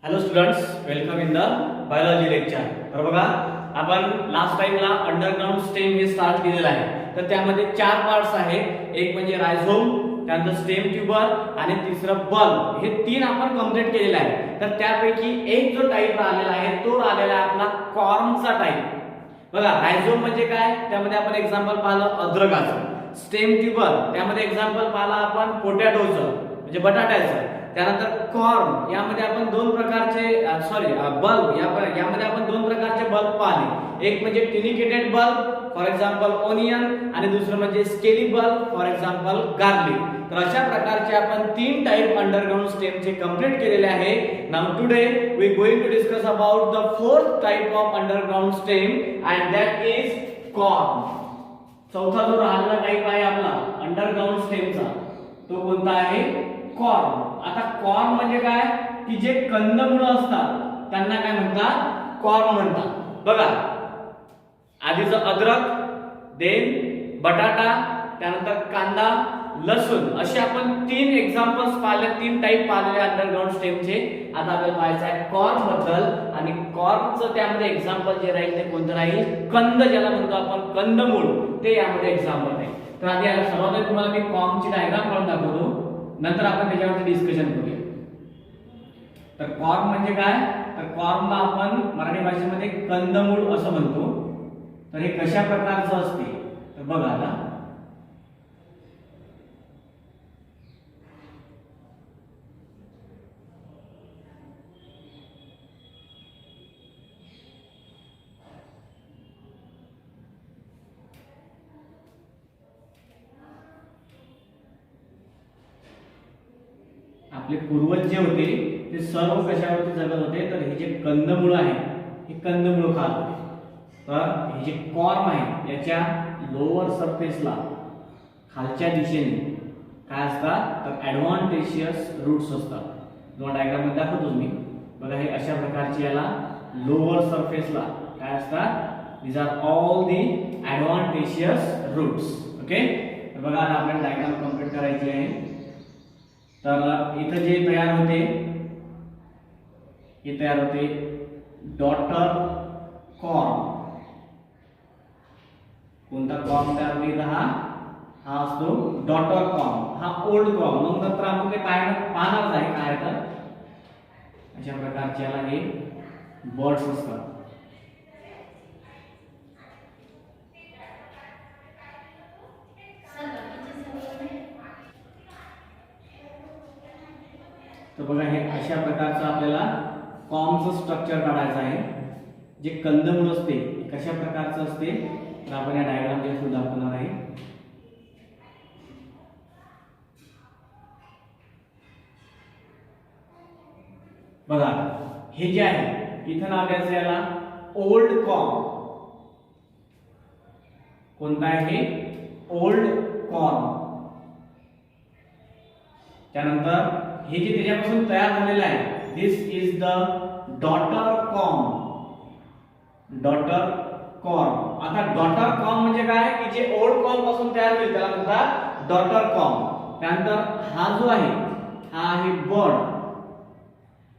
Hello students, welcome in the biology lecture. तर बघा, आपण लास्ट टाइमला अंडरग्राउंड स्टेम हे स्टार्ट केलेलं आहे. तर त्यामध्ये चार पार्ट्स आहेत. एक म्हणजे रायझोम, त्यानंतर स्टेम ट्यूबर आणि तिसरं बल्ब. हे तीन आपण कंप्लीट केलेलं आहे. तर त्यापैकी एक जो टाइप आलेला आहे तो आलेला आहे आपला कॉर्मचा टाइप. बघा, रायझोम म्हणजे काय, त्यामध्ये आपण एक्झाम्पल पाहिलं अद्रकाचं. स्टेम ट्यूबर, त्यामध्ये एक्झाम्पल पाहिलं आपण पोटॅटोचं म्हणजे बटाट्याचं. त्यानंतर कॉर्म, यामध्ये आपण दोन प्रकारचे बल्ब, यामध्ये आपण दोन प्रकारचे बल्ब पाहिले. एक म्हणजे ट्युनिकेटेड बल्ब फॉर एक्झाम्पल ओनियन आणि दुसरं म्हणजे scaly bulb for example garlic. तर अशा प्रकारचे आपण तीन टाइप अंडरग्राउंड स्टेमचे कंप्लीट केलेले आहे. Now today we going to discuss about the fourth type of underground stem and that is corm. चौथा जो राहिलेला टाइप आहे आपला अंडरग्राउंड स्टेमचा, तो कोणता आहे? कॉर्म. आता कॉर्म म्हणजे काय, की जे कंदमुळं असतात त्यांना काय म्हणतात? कॉर्म म्हणतात. बघा, आधीचं अद्रक, देन बटाटा, त्यानंतर कांदा, लसूण, असे आपण तीन एक्झाम्पल्स पाहिले, तीन टाइप पाहिलेले अंडरग्राउंड स्टेमचे. आता आपल्याला पाहायचं आहे कॉर्म बद्दल. आणि कॉर्मचं त्यामध्ये एक्झाम्पल जे राहील ते कोणतं राहील? कंद, ज्याला म्हणतो आपण कंदमूळ, ते यामध्ये एक्झाम्पल आहे. तर आधी सर्वात आधी तुम्हाला मी कॉर्मची डायग्राम काढून दाखवतो, नंतर आपण त्याच्यावरती डिस्कशन करूया. तर कॉर्म म्हणजे काय? तर कॉर्मला आपण मराठी भाषेमध्ये कंदमूळ असं म्हणतो. तर हे कशा प्रकारचं असते? तर बघा, आता आपले पूर्वज जे होते ते सर्व कशावरती जगत होते? तर हे जे कंदमुळ आहे हे कंदमुळ खात होते. तर हे जे कॉर्म आहे याच्या लोअर सरफेसला खालच्या दिशेने काय असतात? तर ऍडव्हान्टेशियस रूट्स असतात. तुम्हाला डायग्राम मध्ये दाखवतो मी. बघा, हे अशा प्रकारचे याला लोअर सरफेसला काय असतात? These are all the adventitious roots. Okay, तर बघा, आता आपल्याला डायग्राम कंप्लीट करायची आहे. तर इथं जे तयार होते, हे तयार होते डॉटर कॉर्म. कोणता कॉर्म तयार होईल? हा असतो डॉटर कॉर्म. हा ओल्ड कॉर्म. नंतर आपण ते पाहणार आहे काय. तर अशा प्रकारचे याला हे बर्ड्स असतात. तर बघा, हे अशा प्रकारचं आपल्याला कॉर्मचं स्ट्रक्चर काढायचं आहे. जे कंदमुळ असते कशा प्रकारचं असते तर आपण या डायग्रामच्या थ्रू दाखवणार आहे. बघा, हे जे आहे इथं नाव द्यायचं याला ओल्ड कॉर्म. कोणता आहे? हे ओल्ड कॉर्म. त्यानंतर हे जे त्याच्यापासून तयार झालेलं आहे, this is the daughter corm. Daughter corm. आता डॉटर कॉर्म म्हणजे काय, की जे ओल्ड कॉर्म पासून तयार होईल त्याला म्हणतात डॉटर कॉर्म. त्यानंतर हा जो आहे हा आहे बर्ड.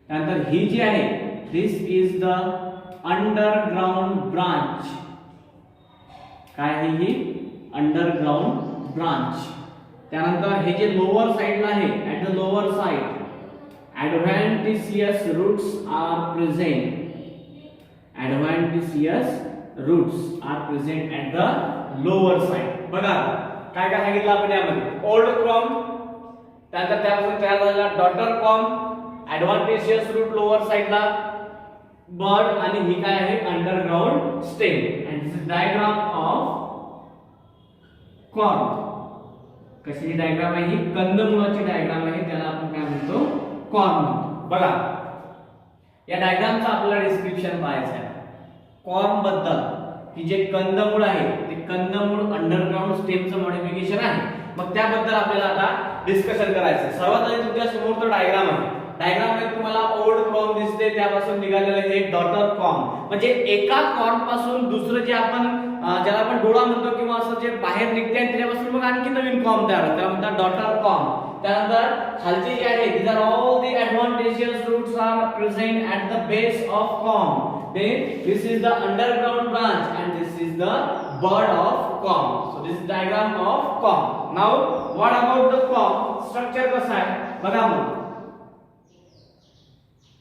त्यानंतर ही जी आहे this is the underground branch. काय आहे ही? Underground branch. त्यानंतर हे जे लोअर साइडला आहे, at the lower side adventitious roots are present. Adventitious roots are present at the lower side. बघा, काय काय सांगितलं आपण यामध्ये? ओल्ड कॉर्म, त्यानंतर त्यापासून तयार झालेला डॉटर कॉर्म, ऍडव्हान्टेशियस रूट लोअर साइडला, बर्ड, आणि ही काय आहे? Underground stem. And this is diagram of corm. कशाची डायग्राम आहे? ही कंदमुळाची डायग्राम आहे. त्याला आपण काय म्हणतो? कॉर्म म्हणतो. बघा, या डायग्रामचं आपल्याला डिस्क्रिप्शन पाहायचं आहे कॉर्म बद्दल, की जे कंदमुळ आहे ते कंदमुळ अंडरग्राउंड स्टेमचं मॉडिफिकेशन आहे. मग त्याबद्दल आपल्याला आता डिस्कशन करायचं. सर्वात आधी तुमच्या समोर तो डायग्राम आहे. डायग्राम मध्ये तुम्हाला ओल्ड कॉर्म दिसते, त्यापासून निघालेलं हे डॉटर कॉर्म. म्हणजे एका कॉर्म पासून दुसरं जे आपण ज्याला आपण डोळा म्हणतो किंवा असं जे बाहेर निघते त्याच्यापासून मग आणखी नवीन कॉर्म तयार होतात, त्याला म्हणतात डॉटर कॉर्म. त्यानंतर खालचे जे आहे these are all the adventitious roots are present at the base of corm. Then this is the underground branch and this is the bud of corm. So this is diagram of corm. Now what about the corm? Structure कसा आहे बघा मग.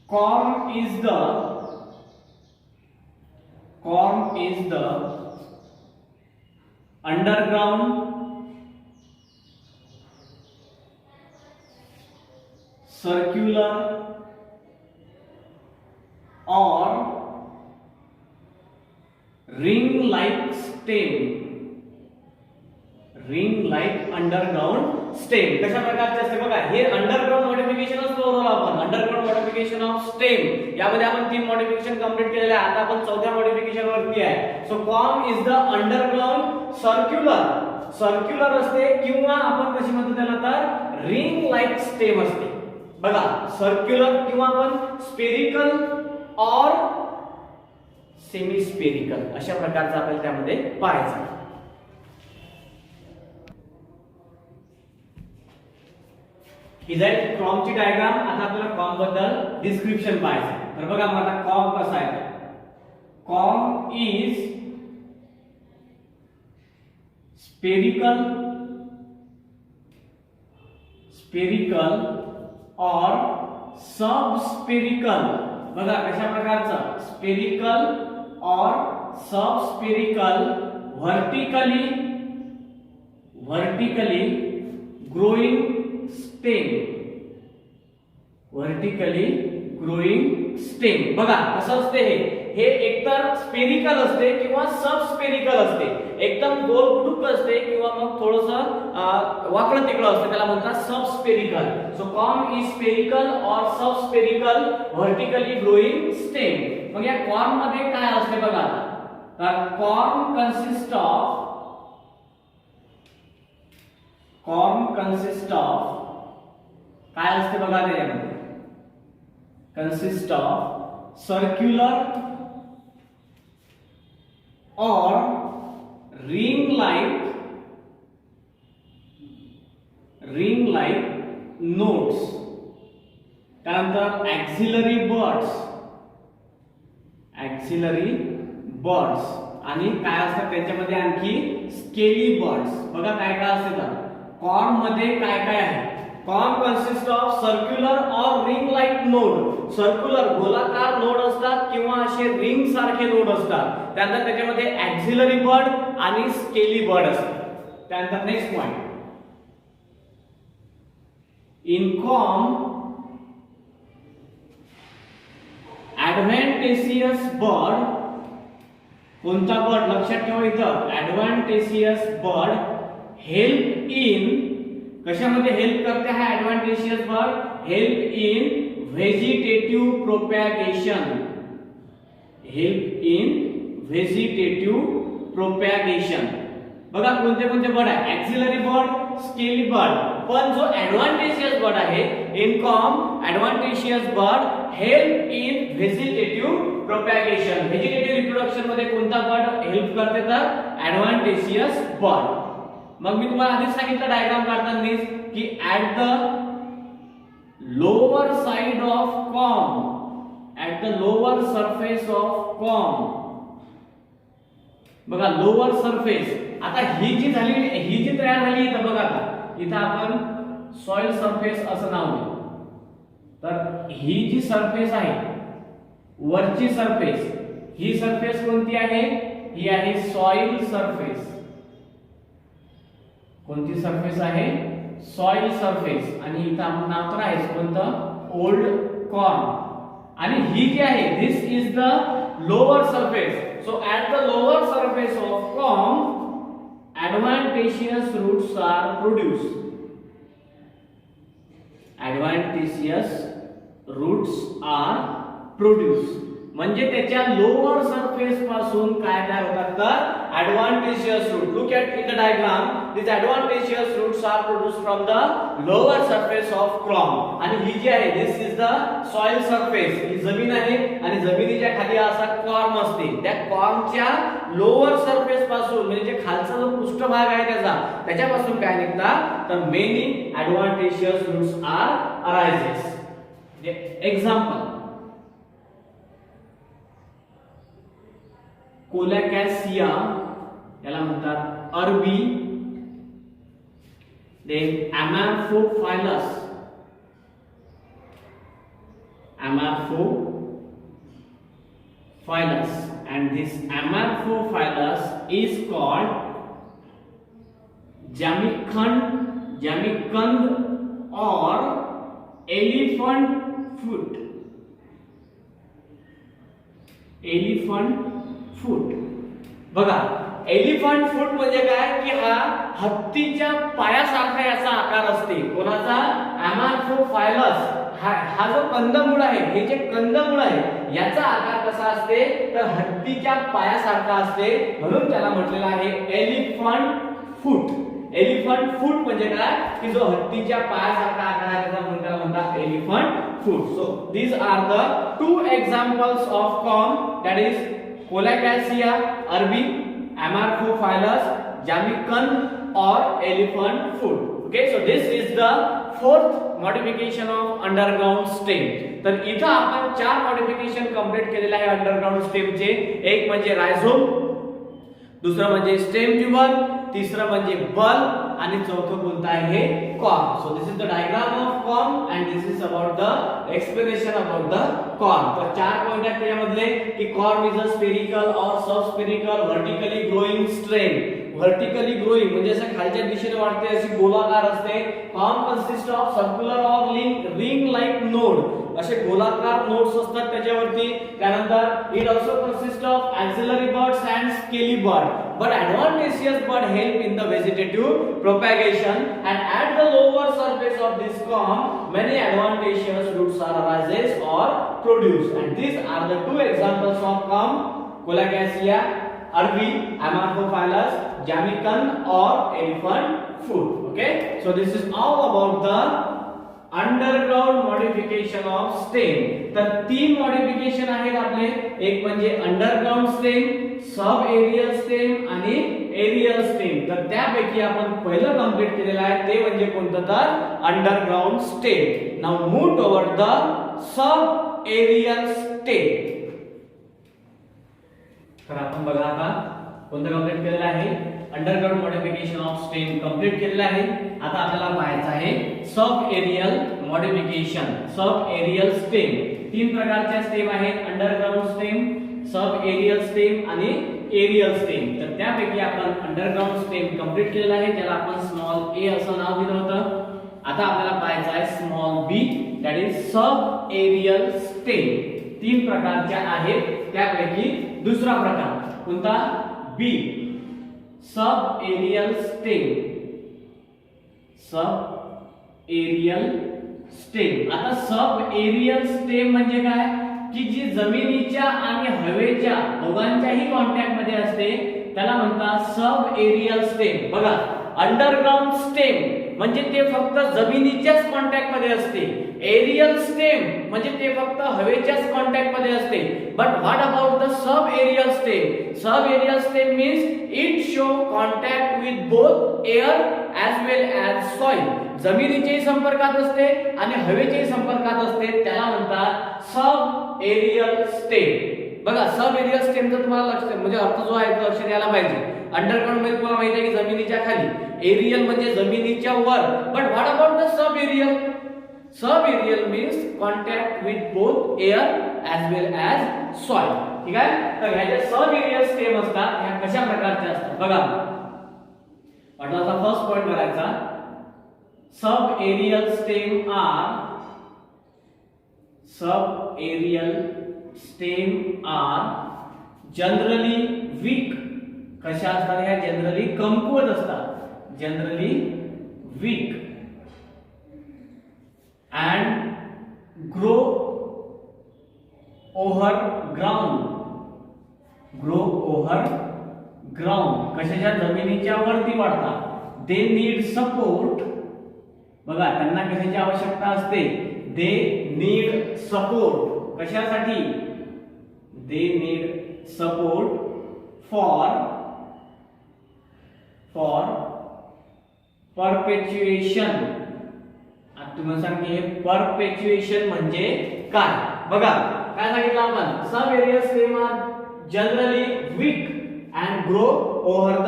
Corm is the underground circular or ring like stem. Ring like underground stem कशा प्रकारचे असते बघा. हे underground modification असतो ओव्हरऑल. आपण अंडरग्राउंड मॉडिफिकेशन ऑफ स्टेम यामध्ये आपण 3 मॉडिफिकेशन कंप्लीट केलेले आहे. आता आपण 4थ्या मॉडिफिकेशन वरती आहे. So corm is the underground circular असते किंवा आपण कशी म्हणतो त्याला तर रिंग लाईक स्टेम असते बघा. सर्क्युलर किंवा आपण स्पेरिकल और सेमी स्पेरिकल अशा प्रकारचा आपल्याला त्यामध्ये पाहायचं. ही जाईल कॉर्मची डायग्राम. आता आपल्याला कॉर्म बद्दल डिस्क्रिप्शन पाहायचं. तर बघा मग आता कॉर्म कसा आहे. Corm is spherical or sub spherical. बघा कशा प्रकारचं spherical or sub spherical vertically growing stem. बघा कसं असते हे एकतर स्पेरिकल असते किंवा सब स्पेरिकल असते. एकदम गोल गुडूक असते किंवा मग थोडंसं वाकडं तिकडं असते त्याला म्हणतात sub spherical. So corm is spherical or sub spherical vertically growing stem. मग या कॉर्म मध्ये काय असते बघा. तर कॉर्म कन्सिस्ट ऑफ काय असते बघा त्याच्यामध्ये. Consist of circular or ring like nodes. त्यानंतर ॲक्सिलरी बर्ड्स आणि काय असतात त्यांच्यामध्ये आणखी स्केली बर्ड्स. बघा काय काय असते तर कॉर्म मध्ये काय काय आहे. Corm consist of circular or ring like node. Circular गोलाकार नोड असतात किंवा असे रिंग सारखे नोड असतात. त्यानंतर त्याच्यामध्ये ॲक्सिलरी बर्ड आणि स्केली बर्ड असतात. त्यानंतर next point. In corm adventitious bud. कोणता बर्ड लक्षात ठेवा इथं. ॲडव्हान्टेशियस बर्ड हेल्प इन कशामध्ये हेल्प करते हा adventitious bud. Help in vegetative propagation. बघा कोणते कोणते बर्ड आहे. Axillary bud, scaly bud. पण जो ॲडव्हान्टेशियस बर्ड आहे in corm adventitious bud help in vegetative propagation. Vegetative reproduction मध्ये कोणता बर्ड हेल्प करते तर ॲडव्हान्टेशियस बर्ड. मग मी तुम्हाला आधीच सांगितलं डायग्राम काढताना की at the lower side of corm, at the lower surface of corm. बघा लोअर सरफेस. आता ही जी तयार झाली इथं बघा. आता इथं आपण सॉइल सरफेस असं नाव देऊ. तर ही जी सरफेस आहे वरची सरफेस, ही सरफेस कोणती आहे. ही आहे सॉइल सरफेस. कोणती सरफेस आहे. Soil surface. आणि इथं आपण नाव तर आहे कोणतं ओल्ड कॉर्म. आणि ही जी आहे this is the lower surface. So at the lower surface of corm adventitious roots are produced. Adventitious roots are produced. म्हणजे त्याच्या लोअर सरफेस पासून काय तयार होतात तर adventitious root. Look at in the diagram. This adventitious roots are produced from the lower surface of corm. आणि ही जी आहे this is the soil surface. ही जमीन आहे आणि जमिनीच्या खाली असा कॉर्म असते. त्या कॉर्मच्या लोअर सरफेस पासून म्हणजे जे खालचा जो पृष्ठभाग आहे त्याच्यापासून काय निघतात तर many adventitious roots are arises. Example colocasia याला म्हणतात अरबी, then Amorphophilus and this Amorphophilus is called Jamicund or elephant foot. बघा एलिफंट फूट म्हणजे काय की हा हत्तीच्या पायासारखा याचा आकार असते. कोणाचा Amorphophilus हा जो कंदमुळ आहे, हे जे कंदमुळ आहे याचा आकार कसा असते तर हत्तीच्या पायासारखा असते, म्हणून त्याला म्हटलेलं आहे एलिफंट फूट. एलिफंट फूट म्हणजे काय की जो हत्तीच्या पायासारखा आकार आहे त्याचा म्हणतात elephant foot. So these are the two examples of corm, that is colocasia अरबी, Amorphophilus, Jamicund or elephant foot. Okay, so this is the fourth modification of underground stem. तर इथं आपण 4 मॉडिफिकेशन कंप्लीट केलेले आहे अंडरग्राउंड स्टेमचे. एक म्हणजे रायझोम, दुसरं म्हणजे स्टेम ट्यूबर, तिसरं म्हणजे बल्ब आणि चौथं कोणतं आहे corn. So this is the diagram of corn and this is about the explanation about the corn. तर 4 पॉइंट आहेत त्याच्यामधले की corn is a spherical or sub spherical vertically growing stem. Vertically growing म्हणजे असं खालच्या दिशेने वाढते, अशी गोलाकार असते. Corm consist of circular or ring like node, असे गोलाकार नोड्स असतात त्याच्यावरती. त्यानंतर it also consist of axillary buds and scaly bud, but adventitious bud help in the vegetative propagation, and at the lower surface of this corm many adventitious roots are arises or produced, and these are the 2 examples of corm: Colocasia arbi, Amorphophilus, Jamicund or elephant foot. Okay, so this is all about the underground modification of stem. तर 3 modification आहेत आपले, एक म्हणजे underground stem, sub aerial stem आणि aerial stem. तर त्यापैकी आपण पहिलं कंप्लीट केलेलं आहे ते म्हणजे कोणतं तर underground stem. Now move toward the sub aerial stem. तर आपण बघा आता कोणतं कंप्लीट केलेलं आहे underground modification of stem complete केलेलं आहे. आता आपल्याला पाहायचं आहे sub aerial modification, sub aerial stem. 3 प्रकारच्या स्टेम आहेत, underground stem, sub aerial stem आणि एरियल स्टेम. तर त्यापैकी आपण अंडरग्राउंड स्टेम कंप्लीट केलेला आहे, ज्याला आपण स्मॉल ए असं नाव दिलं होतं. आता आपल्याला पाहायचं आहे small B, that is sub aerial stem. 3 प्रकारच्या आहेत, त्यापैकी दुसरा प्रकार कोणता B, sub aerial stem. Sub aerial stem. आता सब एरियल स्टेम म्हणजे काय की जी जमिनीच्या आणि हवेच्या दोघांच्याही कॉन्टॅक्ट मध्ये असते त्याला म्हणतात सब एरियल स्टेम. बघा अंडरग्राउंड स्टेम म्हणजे ते फक्त जमिनीच्याच कॉन्टॅक्ट मध्ये असते, एरियल स्टेम म्हणजे ते फक्त हवेच्याच कॉन्टॅक्ट मध्ये असते. But what about the sub aerial stem? Sub aerial stem means it show contact with both air as well as soil. जमिनीच्याही संपर्कात असते आणि हवेच्याही संपर्कात असते, त्याला म्हणतात सब एरियल स्टेम. बघा सब एरियल स्टेमचा तुम्हाला लक्ष म्हणजे अर्थ जो आहे तो लक्ष द्यायला पाहिजे. अंडरग्राउंड मध्ये तुम्हाला माहिती आहे की जमिनीच्या खाली, एरियल म्हणजे जमिनीच्या वर. But what about the sub aerial? Sub aerial means contact with both air as well as soil. ठीक आहे, तर ह्या ज्या सब एरियल स्टेम असतात ह्या कशा प्रकारच्या असतात बघा. आता फर्स्ट पॉइंट करायचा, sub aerial stem are generally weak. कशा असतात ह्या? जनरली कमकुवत असतात, generally weak and grow over ground. कशाच्या? जमिनीच्या वरती वाढतात. They need support. बघा त्यांना कशाची आवश्यकता असते? They need support. कशासाठी? They need support for perpetuation. आता तुम्हाला सांगते परपेच्युएशन म्हणजे काय. बघा काय सांगितलं आपण, sub aerial stem are generally weak and grow over the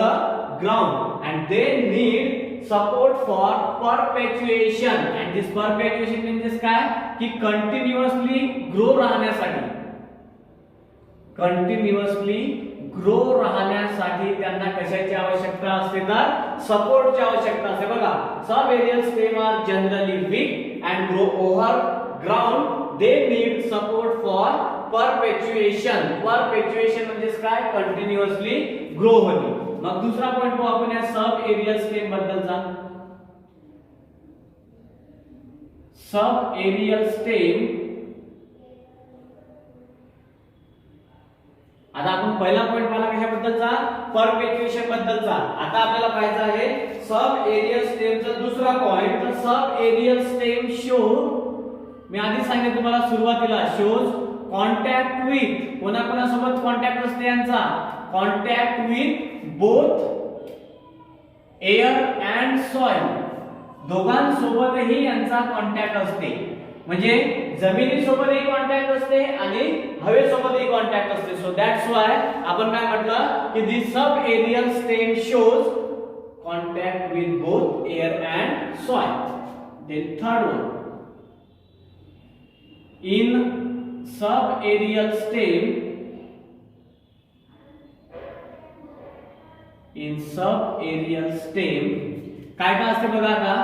ground and they need support for perpetuation. And this perpetuation म्हणजे काय की कंटिन्युअसली ग्रो राहण्यासाठी, कंटिन्युअसली ग्रो राहण्यासाठी त्यांना कशाची आवश्यकता असते तर सपोर्टची आवश्यकता असते. बघा sub aerial stem are generally weak and grow over ground they need support for perpetuation. Perpetuation म्हणजे काय, कंटिन्युअसली ग्रो होणे. मग दुसरा पॉइंट पाहू आपण या सब एरियल स्टेम बद्दलचा. सब एरियल स्टेम, आता आपण पहिला पॉइंट पाहिला कशाबद्दलचा, परपेच्युएशन बद्दलचा. आता आपल्याला पाहायचं आहे सब एरियल स्टेमचा दुसरा पॉइंट. तर सब एरियल स्टेम शो, मी आधी सांगितलं तुम्हाला सुरुवातीला, शोज कॉन्टॅक्ट विथ, कोणाकोणासोबत कॉन्टॅक्ट असते यांचा, contact with both air and soil, दोघांसोबतही यांचा कॉन्टॅक्ट असते. म्हणजे जमिनीसोबतही कॉन्टॅक्ट असते आणि हवेसोबतही कॉन्टॅक्ट असते. सो दॅट्स वाय आपण काय म्हटलं की this sub aerial stem shows contact with both air and soil. Then third one, in sub aerial stem, in sub aerial stem काय काय असते बघा. आता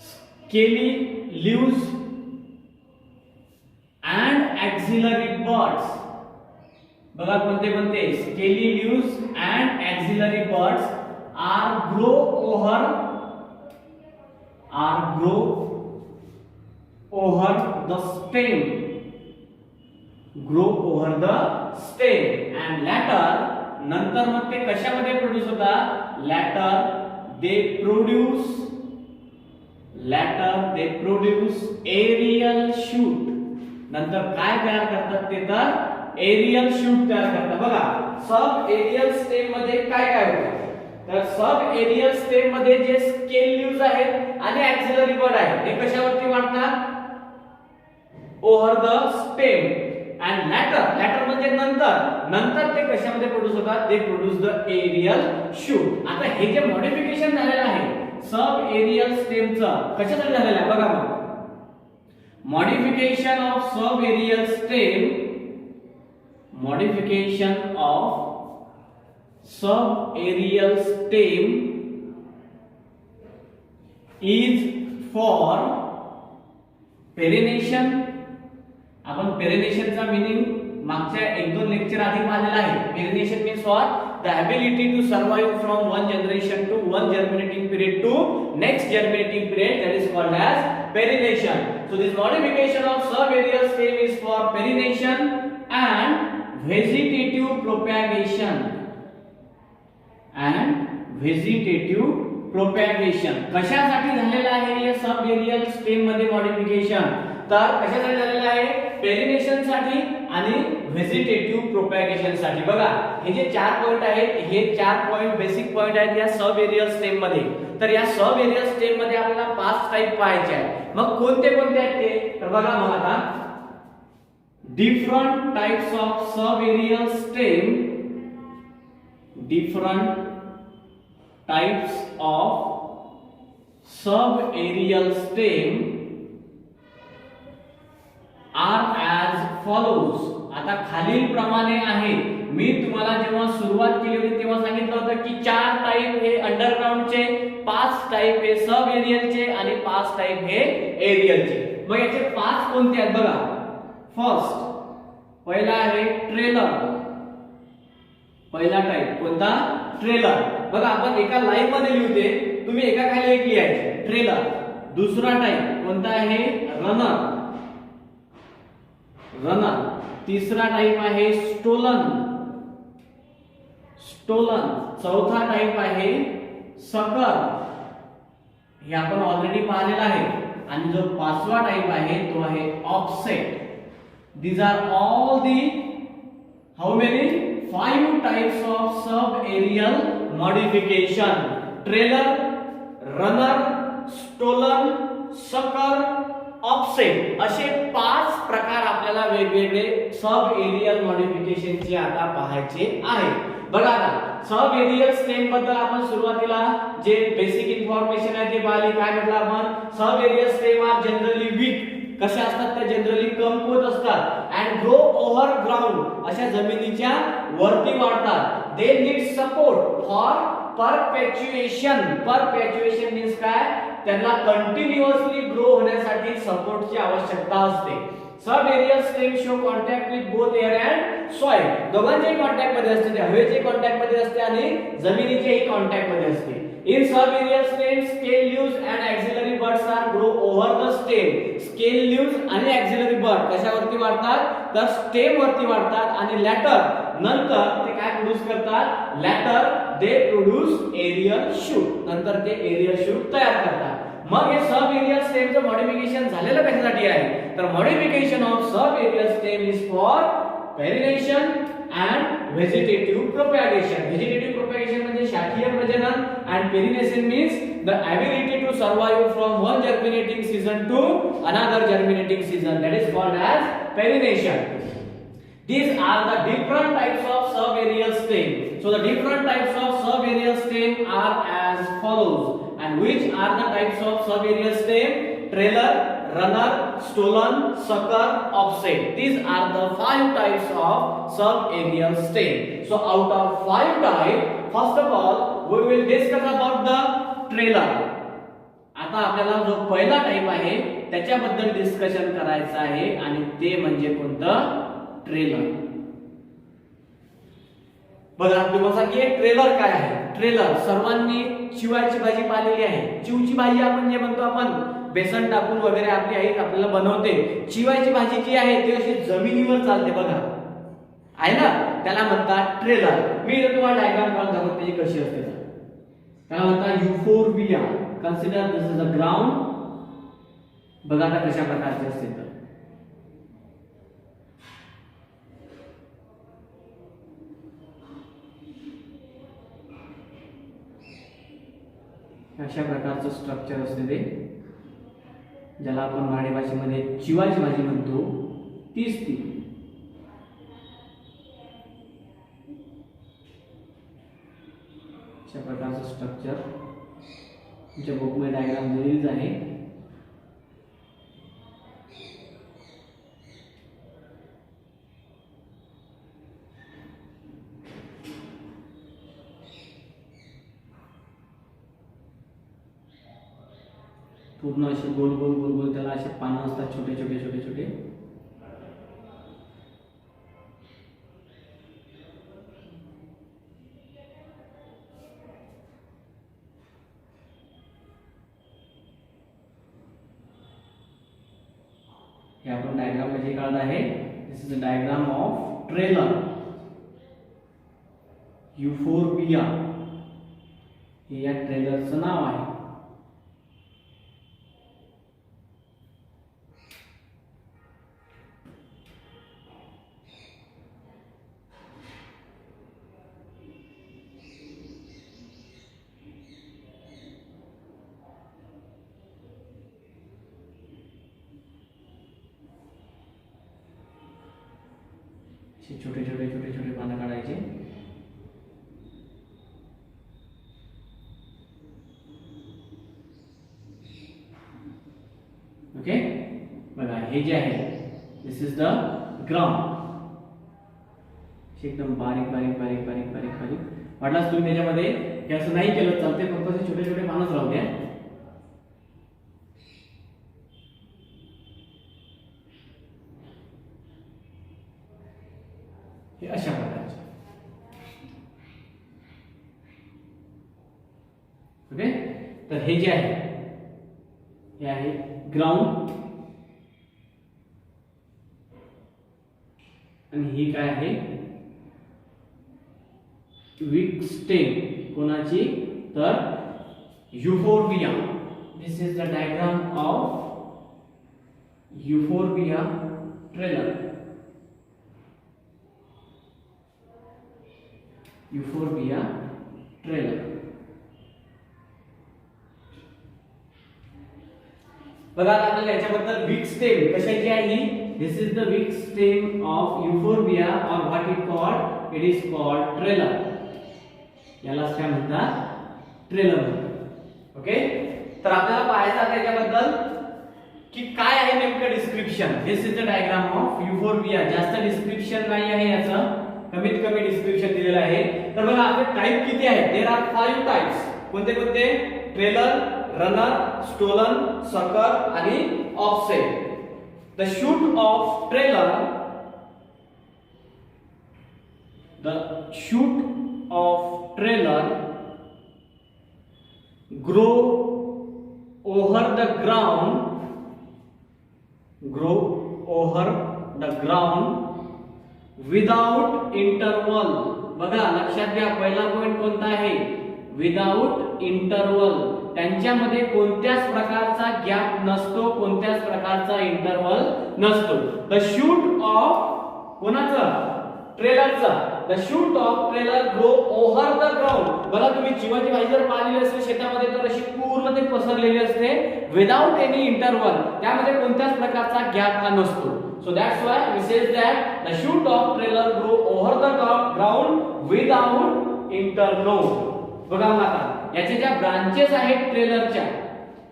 scaly leaves and axillary buds. बघा कोणते कोणते, scaly leaves and axillary buds are grow over the stem, grow over the stem and later, नंतर मग ते कशामध्ये प्रोड्यूस होतात, later they produce aerial shoot. नंतर काय तयार करतात ते तर एरियल शूट तयार करतात. बघा सब एरियल स्टेम मध्ये काय काय होतं, तर सब एरियल स्टेम मध्ये जे स्केल लीव्स आहेत आणि ॲक्सिलरी बर्ड आहेत हे कशावरती वाढतात, over the stem and later म्हणजे नंतर ते कशामध्ये प्रोड्यूस होतात, ते प्रोड्यूस द एरियल शूट. आता हे जे मॉडिफिकेशन झालेलं आहे सब एरियल स्टेमचं कशासाठी झालेलं आहे बघा. मग modification of sub aerial stem, modification of sub aerial stem is for perennation. आपण पेरिनेशनचा मीनिंग मागच्या 1-2 लेक्चर आधी पाहिलेला आहे. Perennation means what, the ability to survive from one generation to one germinating period to next germinating period, that is called as perenation. So this modification of subaerial stem is for perenation and vegetative propagation. कशासाठी झालेला आहे हे सब aerial stem मध्ये modification, तर कशासाठी झालेला आहे, perennation साठी आणि व्हेजिटेटिव्ह प्रोपॅगेशन साठी. बघा हे जे 4 पॉइंट आहेत, हे 4 पॉइंट बेसिक पॉइंट आहेत या सब एरियल स्टेम मध्ये. तर या सब एरियल स्टेम मध्ये आपल्याला 5 टाइप पाहायचे आहेत. मग कोणते कोणते आहेत ते, तर बघा मग आता different types of sub aerial stem, different types of sub aerial stem are as follows. आता खालील प्रमाणे आहे. मी तुम्हाला जेव्हा सुरुवात केली होती तेव्हा सांगितलं होतं की 4 टाइप हे अंडरग्राउंडचे, 5 टाइप हे सब एरियलचे आणि 5 टाइप हे एरियलचे. मग याचे 5 कोणते आहेत बघा. फर्स्ट पहिला आहे ट्रेलर. पहिला टाइप कोणता, ट्रेलर. बघा आपण एका लाईन मध्ये लिहते, तुम्ही एका खाली एक लिहायचे, ट्रेलर. दुसरा टाइप कोणता आहे, रनर. तिसरा टाइप आहे स्टोलन. चौथा टाइप आहे सकर, हे आपण ऑलरेडी पाहिलेला आहे. आणि जो 5वा टाइप आहे तो आहे offset. These are all the how many 5 types of sub-aerial modification: trailer, runner, stolen, sucker, offset. असे 5 प्रकार आपल्याला वेगवेगळे सब एरियल मॉडिफिकेशनचे आता पाहायचे आहे. बघा आता सब एरियल स्टेम बद्दल आपण सुरुवातीला जे बेसिक इन्फॉर्मेशन आहे ते पाहिली. काय म्हटलं आपण? Sub aerial stem are generally weak. कशा असतात? त्या जनरली कमकुवत असतात. And grow over ground. अशा जमिनीच्या वरती वाढतात. They need support for perpetuation. Perpetuation means काय? त्यांना कंटिन्युअसली ग्रो होण्यासाठी सपोर्टची आवश्यकता असते. Sub aerial stem show contact with both air and soil. दोघांच्याही कॉन्टॅक्ट मध्ये असते. हवेचे कॉन्टॅक्ट मध्ये असते आणि जमिनीच्याही कॉन्टॅक्ट मध्ये असते. In some aerial stems, scale leaves and axillary buds are grow over the stem. Scale leaves आणि axillary bud कशावरती वाढतात? तर स्टेम वरती वाढतात आणि लॅटर नंतर ते काय प्रोड्यूस करतात? Later they produce aerial shoot. नंतर ते एरियल शूट तयार करतात. मग हे सब एरियल स्टेमचं मॉडिफिकेशन झालेलं कशासाठी आहे? तर modification of sub aerial stem is for perennation and vegetative propagation. Vegetative propagation म्हणजे शाखीय प्रजनन and pollination means the ability to survive from one germinating season to another germinating season. That is called as pollination. These are the different types of subaerial stem. So the different types of subaerial stem are as follows. And which are the types of subaerial stem? Trailer, runner, stolen, sucker, offset. These are the 5 types of subaerial stem. So out of 5 types, first of all, we will discuss about the trailer. आता आपल्याला जो पहिला type आहे त्याच्याबद्दल discussion करायचं आहे आणि ते म्हणजे कोणतं? ट्रेलर. बघा तुम्हाला की ट्रेलर काय आहे? ट्रेलर सर्वांनी चिवाची भाजी पाहिलेली आहे. चिवची भाजी आपण जे म्हणतो आपण बेसन टाकून वगैरे आपली आई आपल्याला बनवते. चिवायची भाजी जी आहे ती अशी जमिनीवर चालते बघा, आहे ना, त्याला म्हणतात ट्रेलर. मी इथे तुम्हाला डायग्राम काढून दाखवतो त्याची कशी असते. त्याला म्हणतात euphorbia. Consider this is a ground. बघा आता कशा प्रकारचे असते. तर अशा प्रकारचं स्ट्रक्चर असते ते, ज्याला आपण मराठी भाषेमध्ये चिवाची भाजी म्हणतो. तीच ती अशा प्रकारचं स्ट्रक्चर तुमच्या बुकमध्ये डायग्राम दिलेलीच आहे. पूर्ण असे गोल गोल गोल गोल त्याला असे पानं असतात, छोटे छोटे छोटे छोटे. हे आपण डायग्राम कशी काढत आहे? This is a diagram of trailer. Euphorbia हे या ट्रेलरचं नाव आहे. छोटे छोटे छोटे छोटे पानं काढायचे. ओके, बघा हे जे आहे दिस इज द ग्राउंड. एकदम बारीक बारीक बारीक बारीक बारीक बारीक. वाटल्यास तुम्ही त्याच्यामध्ये हे असं नाही केलं चालते, फक्त छोटे छोटे पानच राहू द्या. हे अशा प्रकारचे. ओके, तर हे जे आहे हे आहे ग्राउंड आणि ही काय आहे? Weak stem. कोणाची? तर euphorbia. This is the diagram of euphorbia trailer. Euphorbia trailer. बघा आपल्याला याच्याबद्दल वीक स्टेम कशाची आहे ही. This is the weak stem of euphorbia और what it called, it is called trailer. यालाच काय म्हणतात, ट्रेलर. ओके, तर आपल्याला पाहायचं आहे याच्याबद्दल की काय आहे नेमकं description. This is the diagram of euphorbia. जास्त डिस्क्रिप्शन नाही आहे याचं, कमीत कमी डिस्क्रिप्शन दिलेलं आहे. तर बघा आपले टाइप किती आहेत. There are 5 types. कोणते कोणते, ट्रेलर, रनर, स्टोलन, सकर आणि offset. The shoot of trailer, the shoot of trailer grow over the ground, grow over the ground without interval. बघा लक्षात घ्या, पहिला पॉइंट कोणता आहे, विदाउट इंटरवल. त्यांच्यामध्ये कोणत्याच प्रकारचा गॅप नसतो, कोणत्याच प्रकारचा इंटरवल नसतो. द शूट ऑफ कोणाचा, ट्रेलरचा. The shoot of trailer grow over the ground. बघा तुम्ही चिवाची भाजी जर पाहिली असेल शेतामध्ये तर अशी पूर्ण ते पसरलेली असते विदाउट एनी इंटरवल. त्यामध्ये कोणत्याच प्रकारचा गॅप हा नसतो. So that's why we says that the shoot of trailer grow over the ground without interval. बघा आता याचे ज्या ब्रांचेस आहेत ट्रेलरच्या,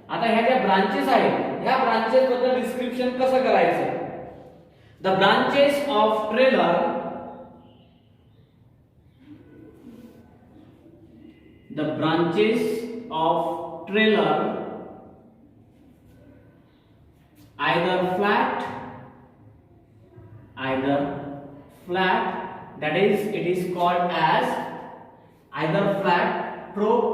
आता ह्या ज्या ब्रांचेस आहेत ह्या ब्रांचेस बद्दल डिस्क्रिप्शन कसं करायचं. The branches of trailer, the branches of trailer either flat, that is it is called as either flat, procumbent.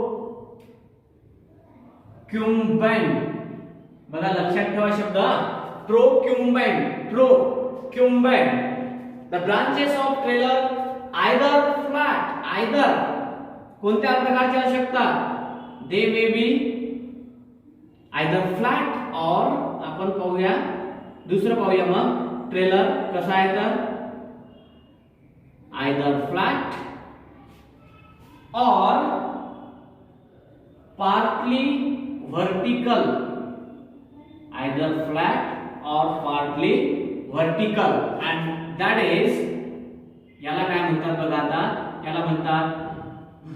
बघा लक्षात ठेवा शब्द procumbent. The branches of trailer either flat, either कोणत्या प्रकारची असू शकतात, दे मे बी आयदर फ्लॅट और आपण पाहूया दुसरं पाहूया मग ट्रेलर कसा आहे तर आयदर फ्लॅट और पार्टली वर्टिकल. आयदर फ्लॅट और partly vertical and that is, याला काय म्हणतात बघा आता, याला म्हणतात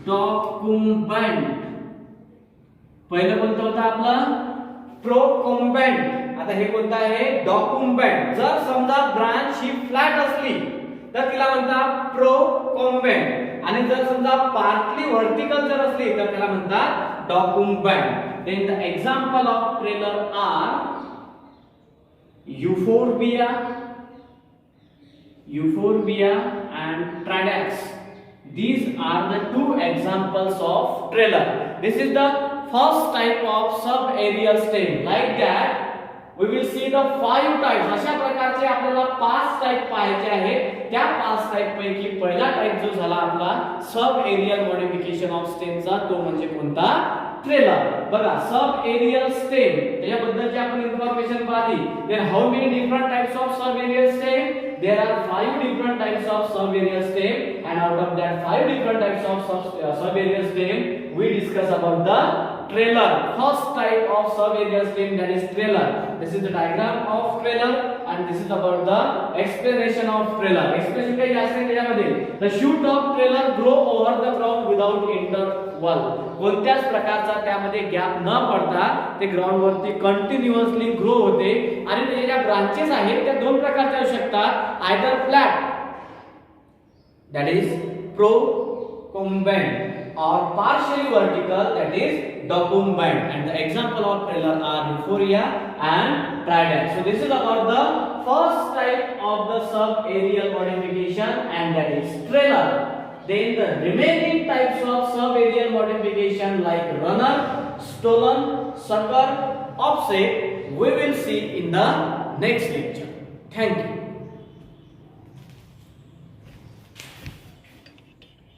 डॉक्युमेंट. पहिलं कोणतं होतं आपलं, प्रोकम्बेंट. आता हे कोणतं आहे, डॉक्युमेंट. जर समजा ब्रांच ही फ्लॅट असली तर तिला म्हणतात प्रोकम्बेंट, आणि जर समजा पार्टली व्हर्टिकल जर असली तर त्याला म्हणतात document. Then the example of trailer are euphorbia and Tridax. These are the two examples of trailer. This is the first type of subaerial stem. Like that, we will see the 5 types. अशा प्रकारचे आपल्याला 5 type पाहायचे आहेत. त्या 5 type पैकी पहिला type जो झाला आपला सब एरियल मॉडिफिकेशन ऑफ स्टेमचा, तो म्हणजे कोणता, ट्रेलर. बघा सब एरियल स्टेम त्याच्याबद्दलची आपण इन्फॉर्मेशन पाहिली. Then how many different types of sub aerial stem, there are 5 different types of subaerial stem, and out of that 5 different types of subaerial stem we discuss about the trailer. First type of subaerial stem, that is trailer. This is the diagram of trailer and this is about the explanation of trailer. Explanation काय असते त्याच्यामध्ये, the shoot of trailer grow over the ground without interval. कोणत्याच प्रकारचा त्यामध्ये gap न पडता ते ground वरती कंटिन्युअसली ग्रो होते, आणि त्याच्या ज्या ब्रांचेस आहेत त्या दोन प्रकारच्या असू शकतात. Either flat, that is procumbent, or partially vertical, that is decumbent. And the example of trailer are Euphorbia and Tridax. So this is about the first type of the subaerial modification, and that is trailer. Then the remaining types of subaerial modification like runner, stolen, sucker, offset, we will see in the next lecture. Thank you.